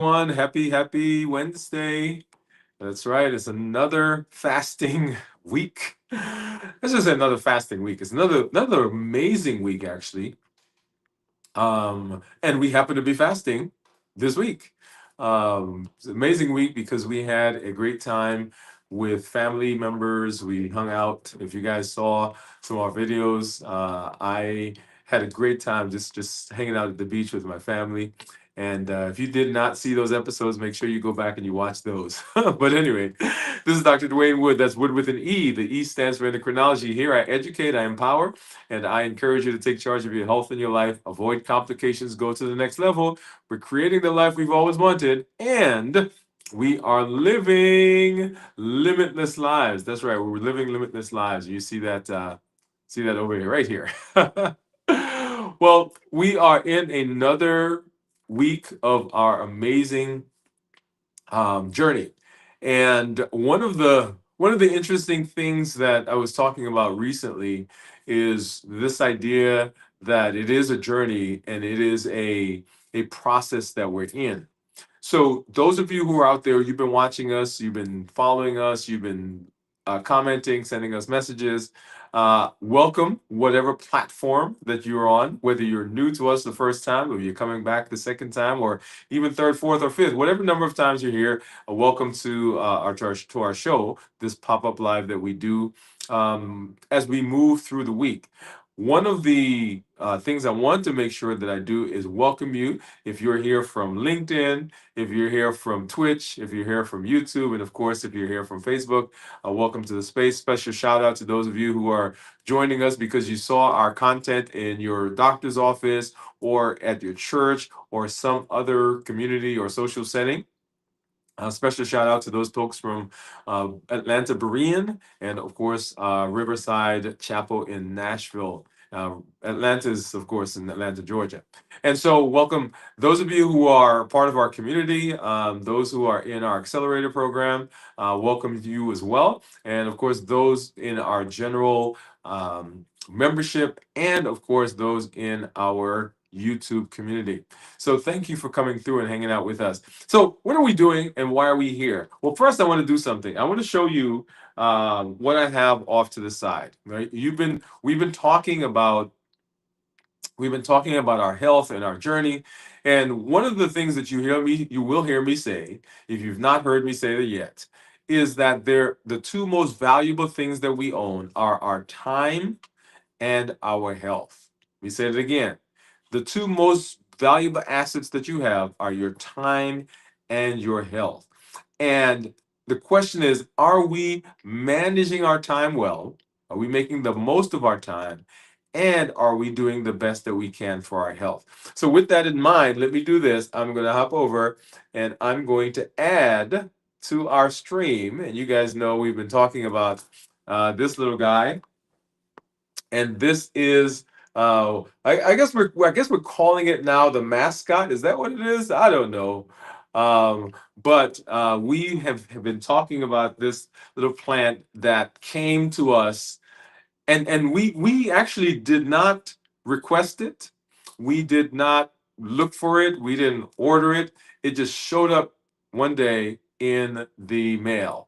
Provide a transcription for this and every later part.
Happy Wednesday. That's right. It's another fasting week. Let's just say another fasting week. It's another amazing week actually. And we happen to be fasting this week. It's an amazing week because we had a great time with family members. We hung out. If you guys saw some of our videos, I had a great time just hanging out at the beach with my family. And if you did not see those episodes, make sure you go back and you watch those. But anyway, this is Dr. Dwain Woode. That's Wood with an E. The E stands for endocrinology. Here I educate, I empower, and I encourage you to take charge of your health and your life, avoid complications, go to the next level. We're creating the life we've always wanted, and we are living limitless lives. That's right, we're living limitless lives. You see that over here, right here. Well, we are in another week of our amazing journey. And one of the interesting things that I was talking about recently is this idea that it is a journey and it is a process that we're in. So those of you who are out there, you've been watching us, you've been following us, you've been commenting, sending us messages. Welcome, whatever platform that you're on, whether you're new to us the first time, or you're coming back the second time, or even third, fourth, or fifth, whatever number of times you're here. Welcome to our show, this pop up live that we do as we move through the week. One of the things I want to make sure that I do is welcome you. If you're here from LinkedIn, if you're here from Twitch, if you're here from YouTube, and of course, if you're here from Facebook, welcome to the space. Special shout out to those of you who are joining us because you saw our content in your doctor's office or at your church or some other community or social setting. A special shout out to those folks from Atlanta Berean and, of course, Riverside Chapel in Nashville. Atlanta is, of course, in Atlanta, Georgia. And so, welcome those of you who are part of our community, those who are in our accelerator program, welcome you as well. And, of course, those in our general membership, and, of course, those in our YouTube community. So thank you for coming through and hanging out with us. So what are we doing and why are we here? Well, first I want to do something. I want to show you what I have off to the side. Right? We've been talking about our health and our journey. And one of the things that you will hear me say, if you've not heard me say it yet, is that the two most valuable things that we own are our time and our health. Let me say it again. The two most valuable assets that you have are your time and your health. And the question is, are we managing our time well? Are we making the most of our time? And are we doing the best that we can for our health? So, with that in mind, let me do this. I'm going to hop over and I'm going to add to our stream. And you guys know we've been talking about this little guy, and this is I guess we're calling it now the mascot. Is that what it is? I don't know. But we have been talking about this little plant that came to us, and we actually did not request it. We did not look for it. We didn't order it. It just showed up one day in the mail.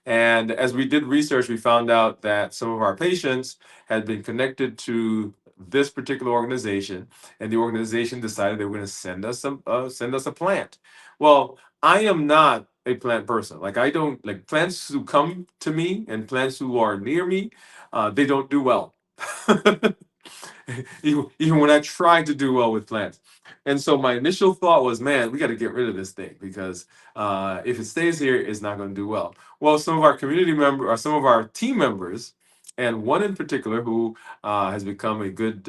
And as we did research, we found out that some of our patients had been connected to this particular organization, and the organization decided they were going to send us a plant. Well, I am not a plant person. Like, I don't like plants who come to me and plants who are near me. They don't do well. Even when I try to do well with plants. And so my initial thought was, man, we got to get rid of this thing because if it stays here, it's not going to do well. Well, some of our community members, or some of our team members, and one in particular who has become a good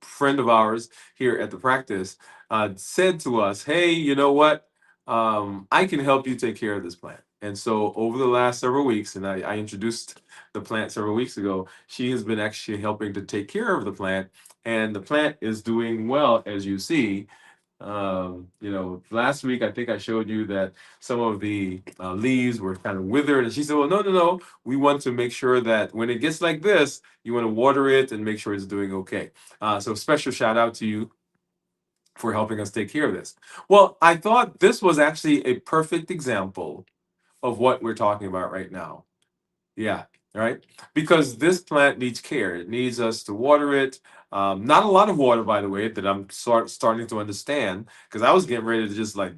friend of ours here at the practice, said to us, "Hey, you know what? I can help you take care of this plant." And so over the last several weeks, and I introduced the plant several weeks ago, she has been actually helping to take care of the plant, and the plant is doing well, as you see. Last week I think I showed you that some of the leaves were kind of withered, and she said, "Well, no, no, no. We want to make sure that when it gets like this, you want to water it and make sure it's doing okay." So special shout out to you for helping us take care of this. Well, I thought this was actually a perfect example of what we're talking about right now. Yeah, right. Because this plant needs care. It needs us to water it. Not a lot of water, by the way, that I'm starting to understand. Because I was getting ready to just like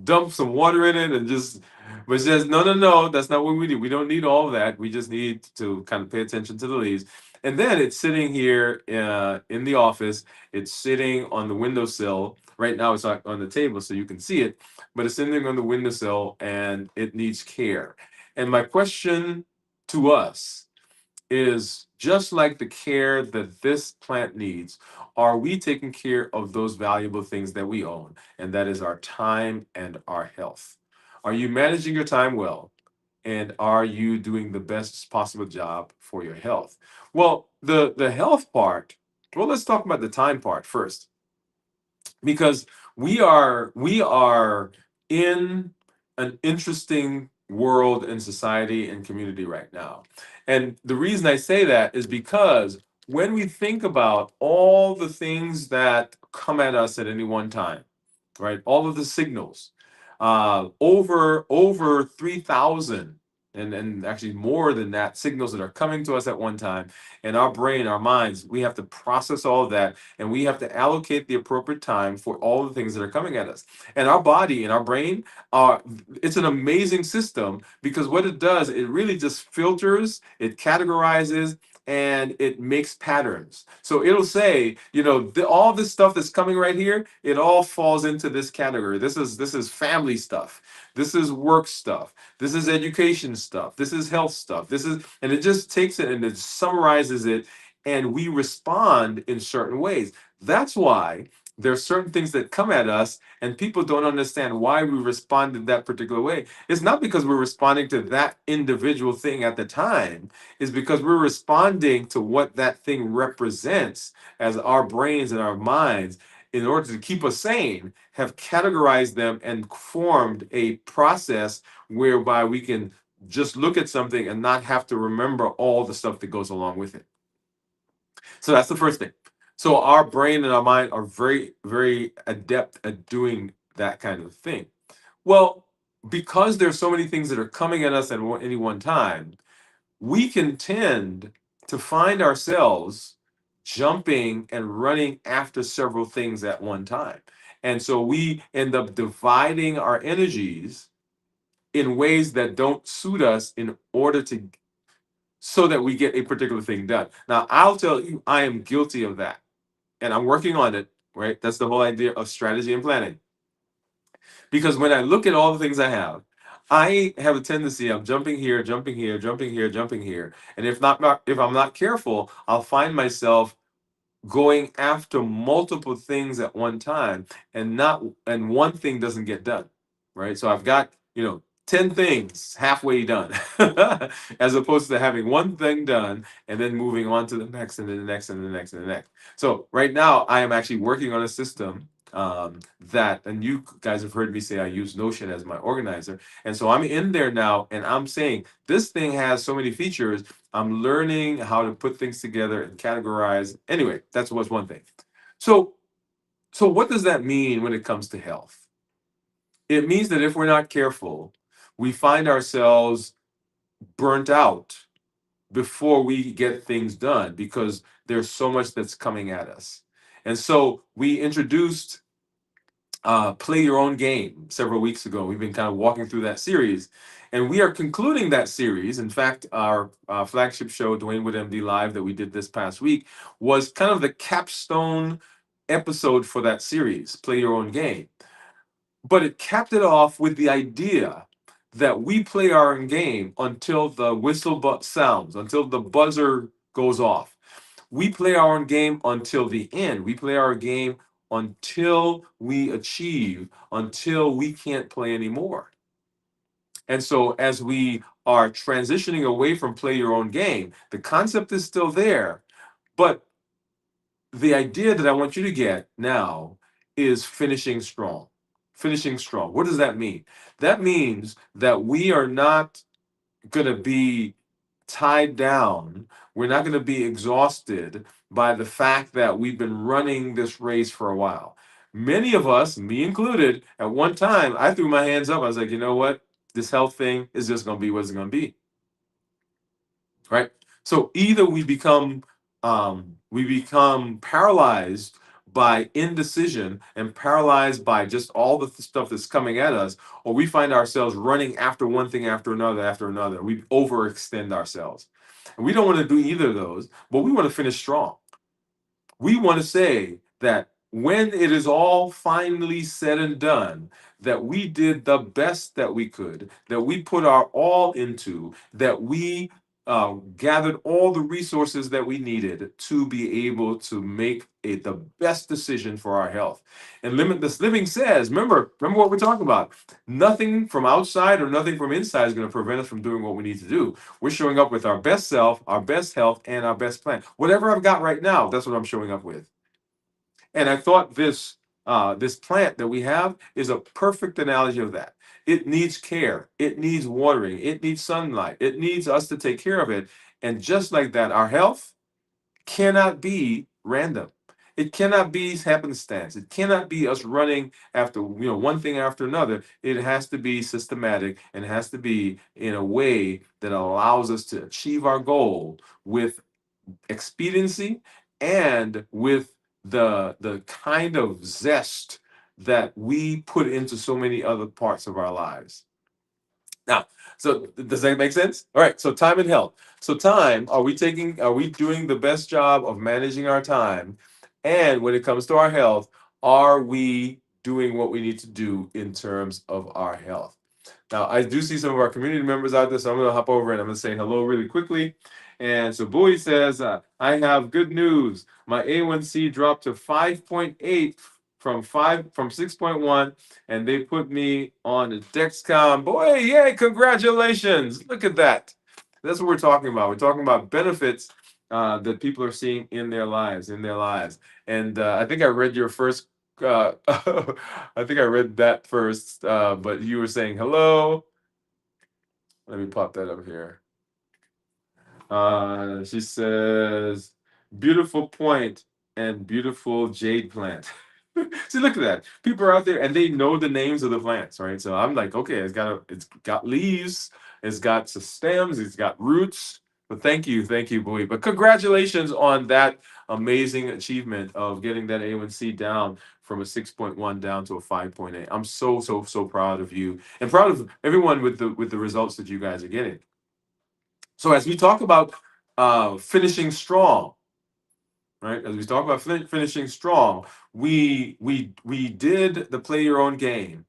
dump some water in it and just, but it says, no, no, no, that's not what we need. We don't need all of that. We just need to kind of pay attention to the leaves. And then it's sitting here in the office. It's sitting on the windowsill. Right now, it's on the table so you can see it, but it's sitting on the windowsill and it needs care. And my question to us is, just like the care that this plant needs, are we taking care of those valuable things that we own? And that is our time and our health. Are you managing your time well? And are you doing the best possible job for your health? Well, the health part, well, let's talk about the time part first, because we are in an interesting world and society and community right now. And the reason I say that is because when we think about all the things that come at us at any one time, right? All of the signals, over 3,000 and actually more than that signals that are coming to us at one time, and our brain, our minds, we have to process all of that, and we have to allocate the appropriate time for all the things that are coming at us. And our body and our brain are, it's an amazing system, because what it does, it really just filters, it categorizes, and it makes patterns. So it'll say, all this stuff that's coming right here, it all falls into this category. This is family stuff. This is work stuff. This is education stuff. This is health stuff. And it just takes it and it summarizes it, and we respond in certain ways. That's why there's certain things that come at us and people don't understand why we respond in that particular way. It's not because we're responding to that individual thing at the time, is because we're responding to what that thing represents, as our brains and our minds, in order to keep us sane, have categorized them and formed a process whereby we can just look at something and not have to remember all the stuff that goes along with it. So that's the first thing. So our brain and our mind are very, very adept at doing that kind of thing. Well, because there's so many things that are coming at us at any one time, we can tend to find ourselves jumping and running after several things at one time. And so we end up dividing our energies in ways that don't suit us, in order to, so that we get a particular thing done. Now, I'll tell you, I am guilty of that, and I'm working on it, right? That's the whole idea of strategy and planning. Because when I look at all the things I have a tendency of jumping here, jumping here, jumping here, jumping here. And if I'm not careful, I'll find myself going after multiple things at one time, and one thing doesn't get done, right? So I've got, 10 things halfway done, as opposed to having one thing done and then moving on to the next and then the next and the next and the next. So right now I am actually working on a system, and you guys have heard me say I use Notion as my organizer. And so I'm in there now and I'm saying this thing has so many features. I'm learning how to put things together and categorize. Anyway, that's what's one thing. So, so what does that mean when it comes to health? It means that if we're not careful, we find ourselves burnt out before we get things done, because there's so much that's coming at us. And so we introduced Play Your Own Game several weeks ago. We've been kind of walking through that series, and we are concluding that series. In fact, our flagship show, Dwain Woode MD Live, that we did this past week, was kind of the capstone episode for that series, Play Your Own Game. But it capped it off with the idea that we play our own game until the sounds, until the buzzer goes off. We play our own game until the end. We play our game until we achieve, until we can't play anymore. And so as we are transitioning away from play your own game, the concept is still there, but the idea that I want you to get now is finishing strong. Finishing strong. What does that mean? That means that we are not going to be tied down. We're not going to be exhausted by the fact that we've been running this race for a while. Many of us, me included, at one time, I threw my hands up. I was like, you know what? This health thing is just going to be what it's going to be, right? So either we become paralyzed by indecision and paralyzed by just all the stuff that's coming at us, or we find ourselves running after one thing after another. We overextend ourselves. And we don't want to do either of those, but we want to finish strong. We want to say that when it is all finally said and done, that we did the best that we could, that we put our all into, that we gathered all the resources that we needed to be able to make the best decision for our health. And Limitless Living says, remember what we're talking about. Nothing from outside or nothing from inside is going to prevent us from doing what we need to do. We're showing up with our best self, our best health, and our best plan. Whatever I've got right now, that's what I'm showing up with. And I thought this plant that we have is a perfect analogy of that. It needs care. It needs watering. It needs sunlight. It needs us to take care of it. And just like that, our health cannot be random. It cannot be happenstance. It cannot be us running after one thing after another. It has to be systematic and it has to be in a way that allows us to achieve our goal with expediency and with the kind of zest that we put into so many other parts of our lives. Now, so does that make sense? All right. So time and health. So time, are we doing the best job of managing our time? And when it comes to our health, are we doing what we need to do in terms of our health? Now, I do see some of our community members out there, so I'm going to hop over and I'm going to say hello really quickly. And so Bowie says, I have good news. My A1C dropped to 5.8 from 6.1, and they put me on the Dexcom. Boy, yay, congratulations. Look at that. That's what we're talking about. We're talking about benefits that people are seeing in their lives. And I think I read your first I think I read that first, but you were saying hello. Let me pop that up here. She says, beautiful point and beautiful jade plant. See, look at that. People are out there and they know the names of the plants, right? So I'm like, okay, it's got leaves, it's got some stems, it's got roots. But thank you, Bowie. But congratulations on that amazing achievement of getting that A1C down from a 6.1 down to a 5.8. I'm so proud of you and proud of everyone with the results that you guys are getting. So as we talk about finishing strong, right? As we talk about finishing strong, we did the play your own game,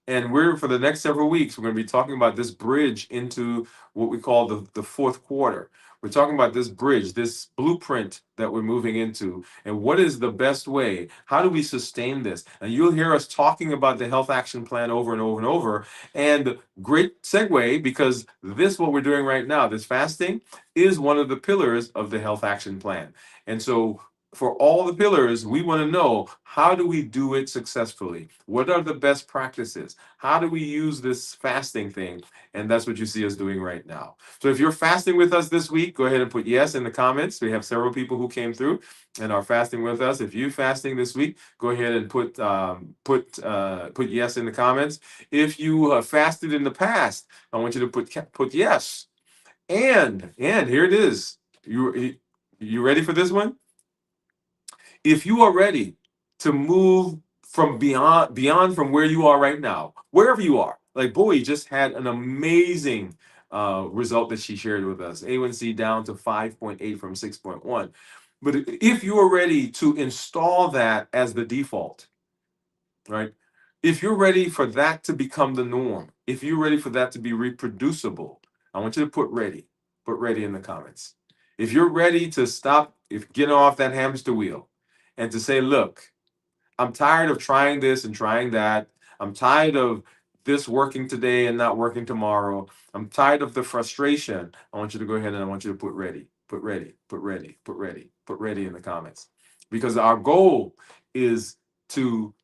and we're for the next several weeks we're going to be talking about this bridge into what we call the fourth quarter. We're talking about this bridge, this blueprint that we're moving into, and what is the best way? How do we sustain this? And you'll hear us talking about the health action plan over and over and over. And great segue because this what we're doing right now, this fasting is one of the pillars of the health action plan. And so for all the pillars, we want to know how do we do it successfully? What are the best practices? How do we use this fasting thing? And that's what you see us doing right now. So if you're fasting with us this week, go ahead and put yes in the comments. We have several people who came through and are fasting with us. If you're fasting this week, go ahead and put yes in the comments. If you have fasted in the past, I want you to put yes. And here it is. You ready for this one? If you are ready to move from beyond from where you are right now, wherever you are, like Bowie just had an amazing result that she shared with us, A1C down to 5.8 from 6.1. But if you are ready to install that as the default, right? If you're ready for that to become the norm, if you're ready for that to be reproducible, I want you to put ready in the comments. If you're ready to stop, if getting off that hamster wheel and to say, look, I'm tired of trying this and trying that. I'm tired of this working today and not working tomorrow. I'm tired of the frustration. I want you to go ahead and I want you to put ready, put ready, put ready, put ready, put ready in the comments. Because our goal is to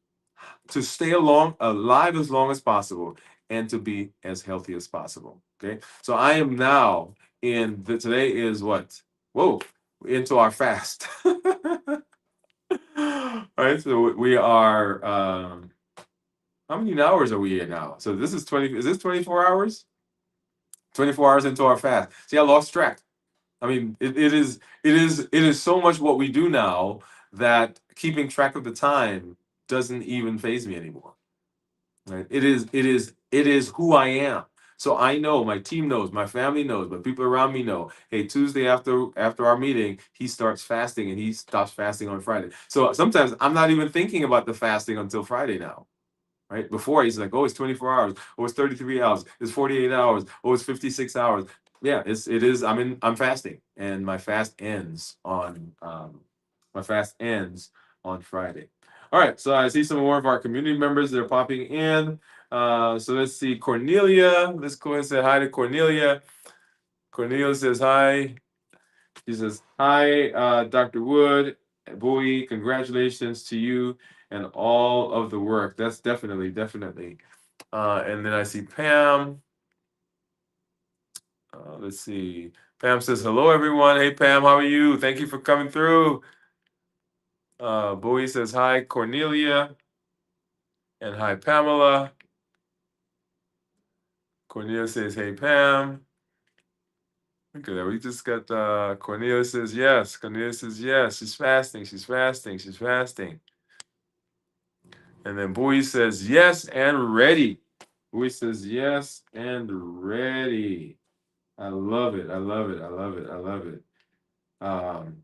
stay alive as long as possible and to be as healthy as possible. Okay. So I am now today is what? Whoa, into our fast. All right, so we are. How many hours are we in now? So this is 20. Is this 24 hours? 24 hours into our fast. See, I lost track. I mean, it is so much what we do now that keeping track of the time doesn't even phase me anymore. Right? It is who I am. So I know, my team knows, my family knows, but people around me know. Hey, Tuesday after our meeting, he starts fasting and he stops fasting on Friday. So sometimes I'm not even thinking about the fasting until Friday now. Right? Before he's like, oh, it's 24 hours, oh, it's 33 hours, it's 48 hours, oh, it's 56 hours. Yeah, it is. I'm fasting, and my fast ends on Friday. All right, so I see some more of our community members that are popping in. So let's see, Cornelia. Let's go ahead and say hi to Cornelia. Cornelia says hi. She says, hi, Dr. Wood, Bowie, congratulations to you and all of the work. That's definitely, definitely. And then I see Pam. Let's see. Pam says, hello, everyone. Hey, Pam, how are you? Thank you for coming through. Bowie says, hi, Cornelia. And hi, Pamela. Cornelia says, hey, Pam. Look at that. We just got Cornelia says yes. Cornelia says yes. She's fasting. She's fasting. She's fasting. And then Bowie says yes and ready. Bowie says yes and ready. I love it. I love it. I love it. I love it. Um,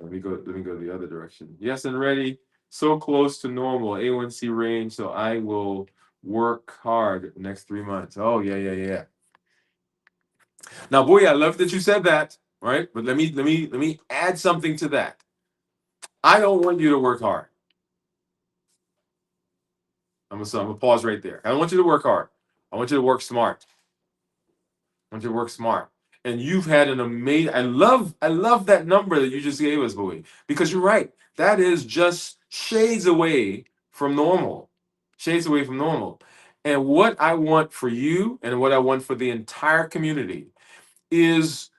let me go. Let me go the other direction. Yes and ready. So close to normal A1C range. So I will work hard next 3 months. Oh yeah, yeah, yeah. Now, Bowie, I love that you said that. Right, but let me add something to that. I don't want you to work hard. I'm gonna pause right there. I don't want you to work hard. I want you to work smart. I want you to work smart. And you've had an amazing. I love that number that you just gave us, Bowie, because you're right. That is just shades away from normal. Shades away from normal. And what I want for you, and what I want for the entire community, is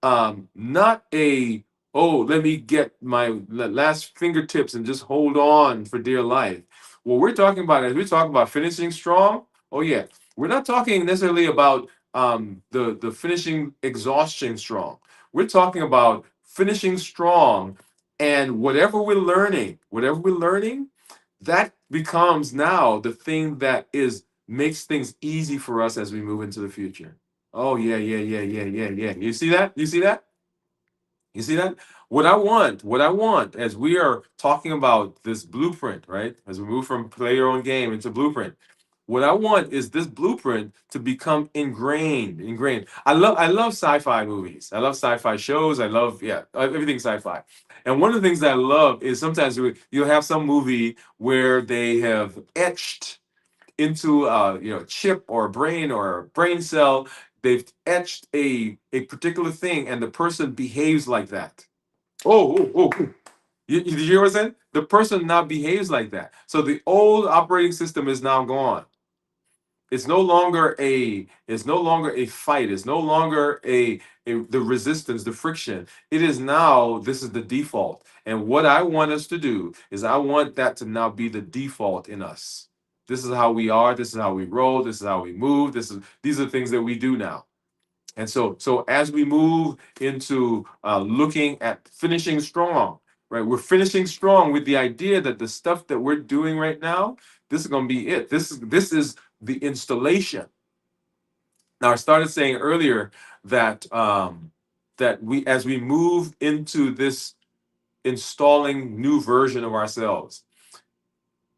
not a, oh, let me get my last fingertips and just hold on for dear life. What we're talking about is we're talking about finishing strong. Oh yeah, we're not talking necessarily about the finishing exhaustion strong. We're talking about finishing strong, and whatever we're learning, that becomes now the thing that is makes things easy for us as we move into the future. Oh yeah, yeah, yeah, yeah, yeah, yeah. You see that? You see that? You see that? What I want, as we are talking about this blueprint, right? As we move from play your own game into blueprint, what I want is this blueprint to become ingrained. Ingrained. I love sci-fi movies. I love sci-fi shows. I love, yeah, everything sci-fi. And one of the things that I love is sometimes you'll have some movie where they have etched into chip or a brain or a brain cell. They've etched a particular thing, and the person behaves like that. Oh. Did you hear what I said? The person now behaves like that. So the old operating system is now gone. It's no longer a fight. It's no longer the resistance, the friction. It is now, this is the default. And what I want us to do is I want that to now be the default in us. This is how we are, this is how we roll, this is how we move, these are the things that we do now. And so as we move into looking at finishing strong, right? We're finishing strong with the idea that the stuff that we're doing right now, this is going to be it. This is the installation. Now, I started saying earlier that that we, as we move into this installing new version of ourselves,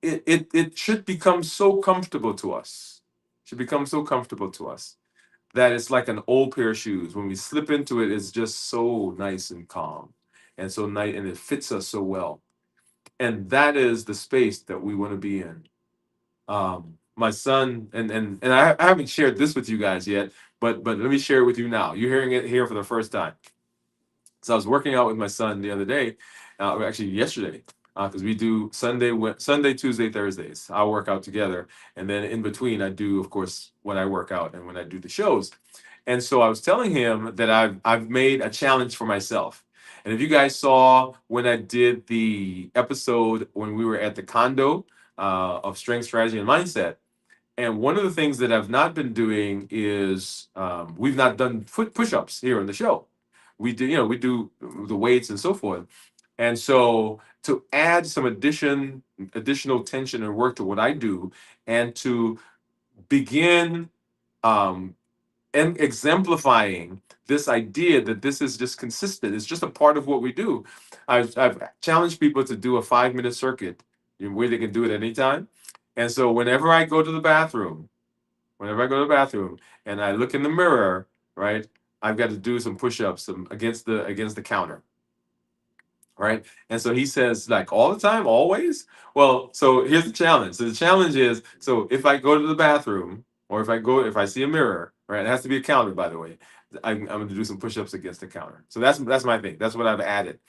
it should become so comfortable to us. Should become so comfortable to us that it's like an old pair of shoes. When we slip into it, it's just so nice and calm, and so nice, and it fits us so well. And that is the space that we want to be in. My son, and I haven't shared this with you guys yet, but let me share it with you now. You're hearing it here for the first time. So I was working out with my son the other day, or actually yesterday, because we do Sunday, Tuesday, Thursdays. I work out together, and then in between, I do, of course, when I work out and when I do the shows. And so I was telling him that I've made a challenge for myself. And if you guys saw when I did the episode when we were at the condo of strength, strategy, and mindset, and one of the things that I've not been doing is we've not done foot push-ups here on the show. We do, we do the weights and so forth. And so to add some additional tension and work to what I do, and to begin um, exemplifying this idea that this is just consistent. It's just a part of what we do. I've challenged people to do a 5-minute circuit where they can do it anytime. And so whenever I go to the bathroom and I look in the mirror, right, I've got to do some push-ups against the counter, right? And so he says, like, all the time, always. Well, so here's the challenge. So the challenge is, so if I go to the bathroom, or if I see a mirror, right, it has to be a counter, by the way. I'm going to do some push-ups against the counter. So that's my thing. That's what I've added.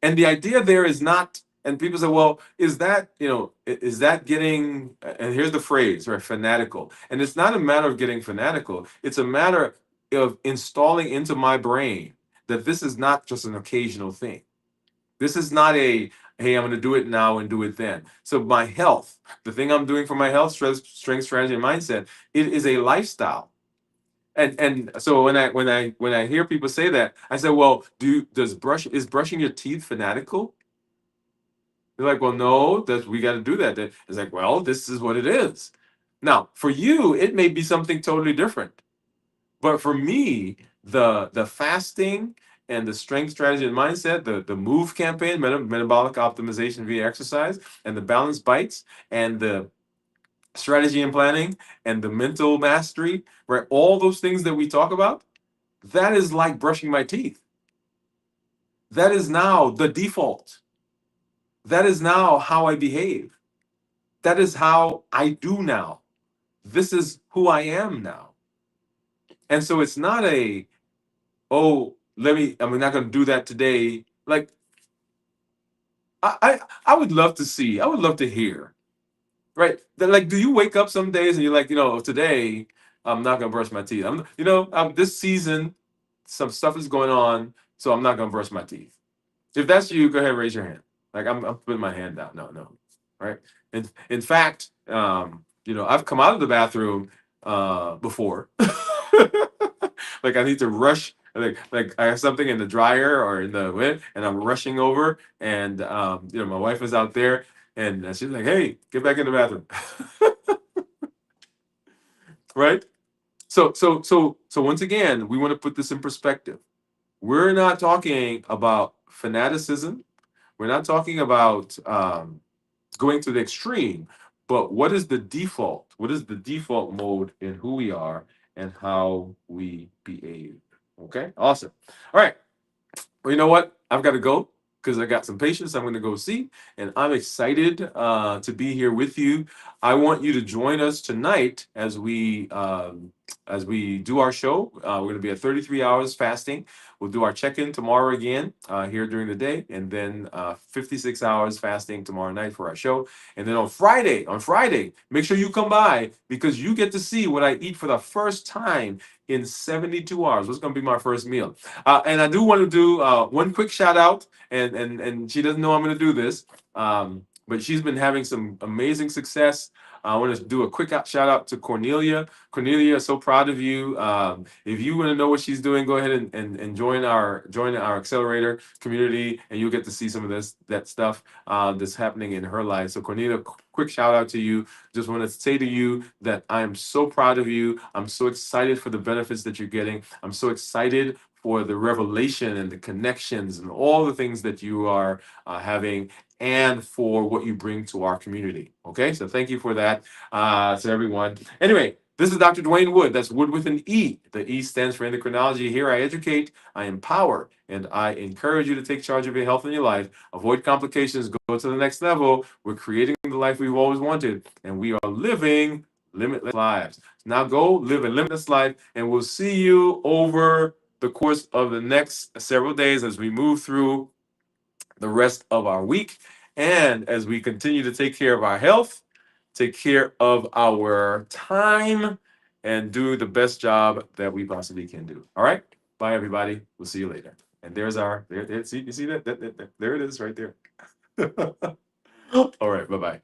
And the idea there is not, and people say, well, is that, is that getting, and here's the phrase, right, fanatical. And it's not a matter of getting fanatical. It's a matter of installing into my brain that this is not just an occasional thing. This is not hey, I'm going to do it now and do it then. So my health, the thing I'm doing for my health, strength, strategy, and mindset, it is a lifestyle. And so when I hear people say that, I say, well, is brushing your teeth fanatical? They're like, well, no, we got to do that. It's like, well, this is what it is. Now, for you, it may be something totally different. But for me, the fasting and the strength, strategy, and mindset, the MOVE campaign, metabolic optimization via exercise, and the balanced bites, and the strategy and planning, and the mental mastery, right? All those things that we talk about, that is like brushing my teeth. That is now the default. That is now how I behave. That is how I do now. This is who I am now. And so it's not oh, I'm not going to do that today. Like, I would love to see, I would love to hear, right? Like, do you wake up some days and you're like, today I'm not going to brush my teeth. This season, some stuff is going on, so I'm not going to brush my teeth. If that's you, go ahead and raise your hand. Like, I'm putting my hand down. No, no. Right. In fact, I've come out of the bathroom before. Like I need to rush. Like I have something in the dryer or in the wind, and I'm rushing over, and my wife is out there, and she's like, "Hey, get back in the bathroom." Right. So once again, we want to put this in perspective. We're not talking about fanaticism. We're not talking about going to the extreme, but what is the default? What is the default mode in who we are and how we behave? Okay, awesome. All right. Well, you know what? I've got to go because I got some patients I'm going to go see, and I'm excited to be here with you. I want you to join us tonight as we do our show. We're going to be at 33 hours fasting. We'll do our check-in tomorrow again here during the day, and then 56 hours fasting tomorrow night for our show. And then on Friday, make sure you come by because you get to see what I eat for the first time in 72 hours. What's going to be my first meal? And I do want to do one quick shout out, and she doesn't know I'm going to do this, but she's been having some amazing success. I want to do a quick shout out to Cornelia. Cornelia, so proud of you. If you want to know what she's doing, go ahead and join our accelerator community, and you'll get to see some of that stuff that's happening in her life. So Cornelia, quick shout out to you. Just want to say to you that I am so proud of you. I'm so excited for the benefits that you're getting. I'm so excited for the revelation and the connections and all the things that you are having, and for what you bring to our community. Okay, so thank you for that to everyone. Anyway, this is Dr. Dwain Woode. That's Wood with an E. The E stands for endocrinology. Here I educate, I empower, and I encourage you to take charge of your health and your life. Avoid complications, go to the next level. We're creating the life we've always wanted, and we are living limitless lives. Now go live a limitless life, and we'll see you over the course of the next several days as we move through the rest of our week, and as we continue to take care of our health, take care of our time, and do the best job that we possibly can do. All right. Bye, everybody. We'll see you later. And there's our there. See, you see that? There it is, right there. All right. Bye bye.